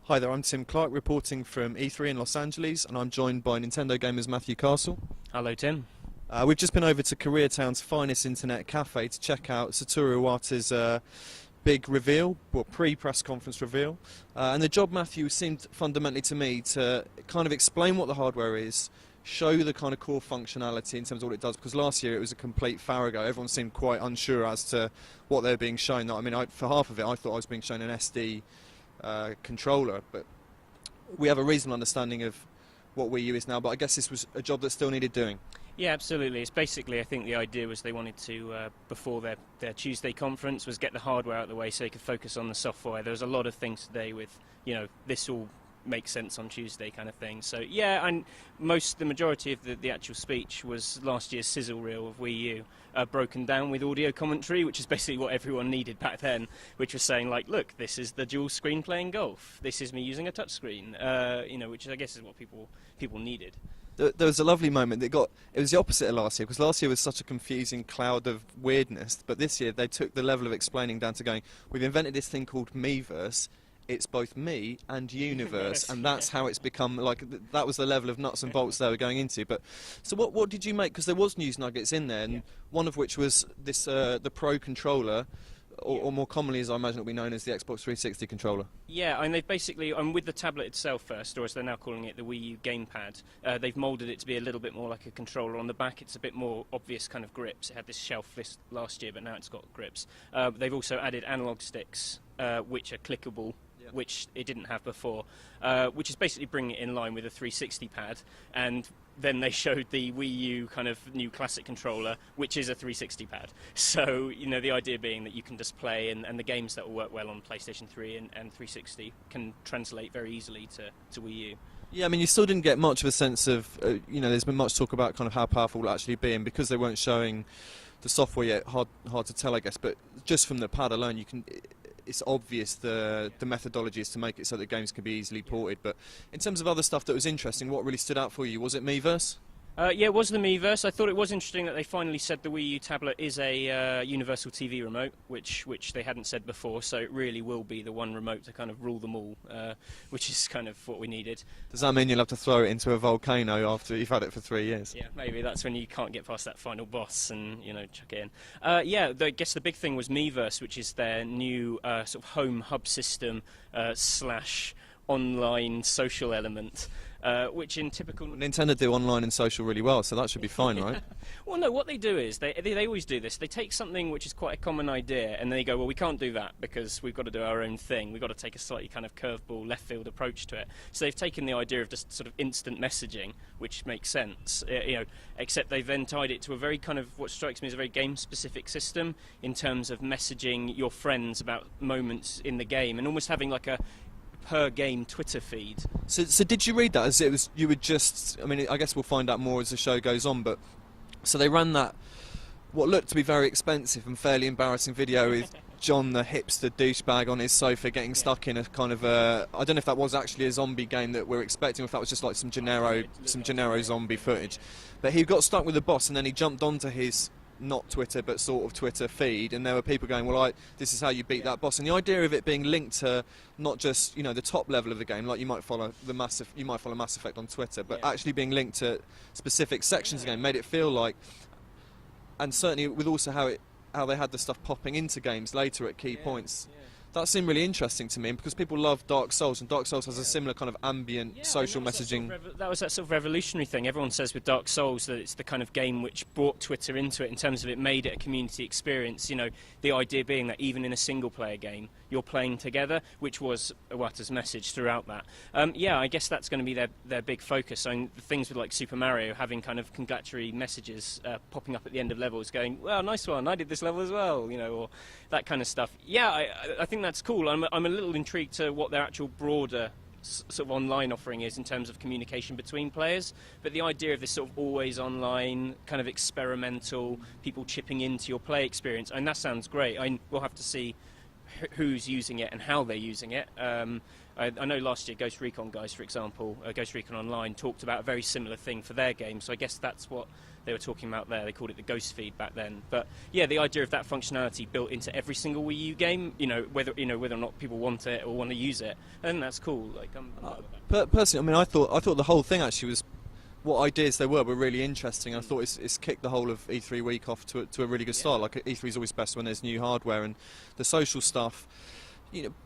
Hi there, I'm Tim Clark reporting from E3 in Los Angeles, and I'm joined by Nintendo gamers Matthew Castle. Hello, Tim. We've just been over to Koreatown's finest internet cafe to check out Satoru Iwata's big reveal, or pre-press conference reveal. And the job, Matthew, seemed fundamentally to me to kind of explain what the hardware is, show the kind of core functionality in terms of what it does, because last year it was a complete farrago. Everyone seemed quite unsure as to what they were being shown. I mean, for half of it, I thought I was being shown an SD controller, but we have a reasonable understanding of what Wii U is now, but I guess this was a job that still needed doing. Yeah, absolutely. It's basically, I think the idea was they wanted to, before their Tuesday conference, was get the hardware out of the way so they could focus on the software. There was a lot of things today with, this all makes sense on Tuesday kind of thing. So yeah, and the majority of the actual speech was last year's sizzle reel of Wii U, broken down with audio commentary, which is basically what everyone needed back then, which was saying like, look, this is the dual screen playing golf, this is me using a touchscreen, which I guess is what people needed. There was a lovely moment it was the opposite of last year, because last year was such a confusing cloud of weirdness, but this year they took the level of explaining down to going, we've invented this thing called Miiverse. It's both me and universe, and that's how it's become. Like that was the level of nuts and bolts they were going into. But so what did you make? Because there was news nuggets in there, and one of which was this the Pro controller, or more commonly, as I imagine, it will be known as the Xbox 360 controller. Yeah, and they've basically, with the tablet itself first, or as they're now calling it, the Wii U gamepad, they've moulded it to be a little bit more like a controller. On the back, it's a bit more obvious kind of grips. It had this shelf last year, but now it's got grips. They've also added analog sticks, which are clickable, which it didn't have before, which is basically bringing it in line with a 360 pad. And then they showed the Wii U kind of new classic controller, which is a 360 pad. So, the idea being that you can just play, and the games that will work well on PlayStation 3 and 360 can translate very easily to Wii U. Yeah, I mean, you still didn't get much of a sense of, there's been much talk about kind of how powerful it will actually be, and because they weren't showing the software yet, hard to tell, I guess, but just from the pad alone, it's obvious the methodology is to make it so that games can be easily ported. But in terms of other stuff that was interesting, what really stood out for you? Was it Miiverse? Yeah, it was the Miiverse. I thought it was interesting that they finally said the Wii U tablet is a universal TV remote, which they hadn't said before, so it really will be the one remote to kind of rule them all, which is kind of what we needed. Does that mean you'll have to throw it into a volcano after you've had it for 3 years? Yeah, maybe that's when you can't get past that final boss and, chuck it in. I guess the big thing was Miiverse, which is their new sort of home hub system / online social element. Which in typical... Nintendo do online and social really well, so that should be fine, right? Well, no, what they do is, they always do this. They take something which is quite a common idea, and then they go, well, we can't do that because we've got to do our own thing. We've got to take a slightly kind of curveball, left-field approach to it. So they've taken the idea of just sort of instant messaging, which makes sense, except they've then tied it to a very kind of, what strikes me as a very game-specific system in terms of messaging your friends about moments in the game, and almost having like a per game Twitter feed. So did you read that as it was, you would just, I mean, I guess we'll find out more as the show goes on, but so they ran that, what looked to be very expensive and fairly embarrassing video with John the hipster douchebag on his sofa getting stuck in a kind of a, I don't know if that was actually a zombie game that we're expecting, or if that was just like some Gennaro zombie footage, but he got stuck with the boss and then he jumped onto his not Twitter but sort of Twitter feed, and there were people going, well, this is how you beat that boss, and the idea of it being linked to not just the top level of the game, like you might follow Mass Effect on Twitter, but actually being linked to specific sections of the game made it feel like, and certainly with also how they had the stuff popping into games later at key points. That seemed really interesting to me, because people love Dark Souls, and Dark Souls has a similar kind of ambient social messaging. That was that sort of revolutionary thing. Everyone says with Dark Souls that it's the kind of game which brought Twitter into it in terms of it made it a community experience. The idea being that even in a single-player game, you're playing together, which was Iwata's message throughout that. I guess that's going to be their big focus. I mean, the things with like Super Mario having kind of congratulatory messages popping up at the end of levels going, well, nice one, I did this level as well, or that kind of stuff. Yeah, I think that's cool. I'm a little intrigued to what their actual broader sort of online offering is in terms of communication between players, but the idea of this sort of always online kind of experimental, people chipping into your play experience, and that sounds great. We'll have to see who's using it and how they're using it. I know last year Ghost Recon guys, for example, Ghost Recon Online talked about a very similar thing for their game, so I guess that's what they were talking about there. They called it the Ghost feed back then. But yeah, the idea of that functionality built into every single Wii U game, whether or not people want it or want to use it, and that's cool. Like, personally, I mean, I thought the whole thing actually was, what ideas there were really interesting. I thought it's kicked the whole of E3 week off to a really good start. Like, E3 is always best when there's new hardware, and the social stuff.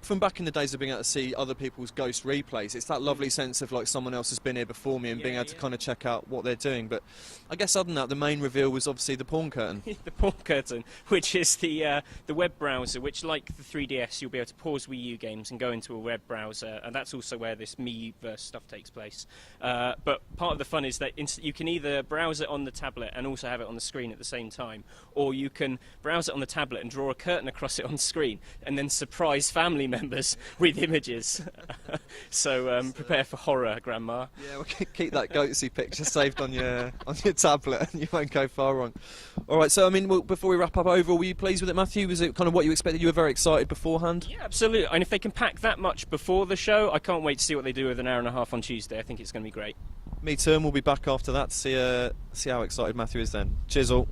From back in the days of being able to see other people's Ghost replays, it's that lovely sense of like someone else has been here before me and being able to kind of check out what they're doing. But I guess other than that, the main reveal was obviously the porn curtain. The porn curtain, which is the web browser, which, like the 3DS, you'll be able to pause Wii U games and go into a web browser, and that's also where this Miiverse stuff takes place. But part of the fun is that you can either browse it on the tablet and also have it on the screen at the same time, or you can browse it on the tablet and draw a curtain across it on screen, and then surprise family members with images. So prepare for horror, Grandma. Yeah, well, keep that goatsy picture saved on your tablet, and you won't go far wrong. All right, so I mean, before we wrap up, overall, were you pleased with it, Matthew? Was it kind of what you expected? You were very excited beforehand. Yeah, absolutely. And if they can pack that much before the show, I can't wait to see what they do with an hour and a half on Tuesday. I think it's going to be great. Me too, and we'll be back after that to see how excited Matthew is then. Cheers all.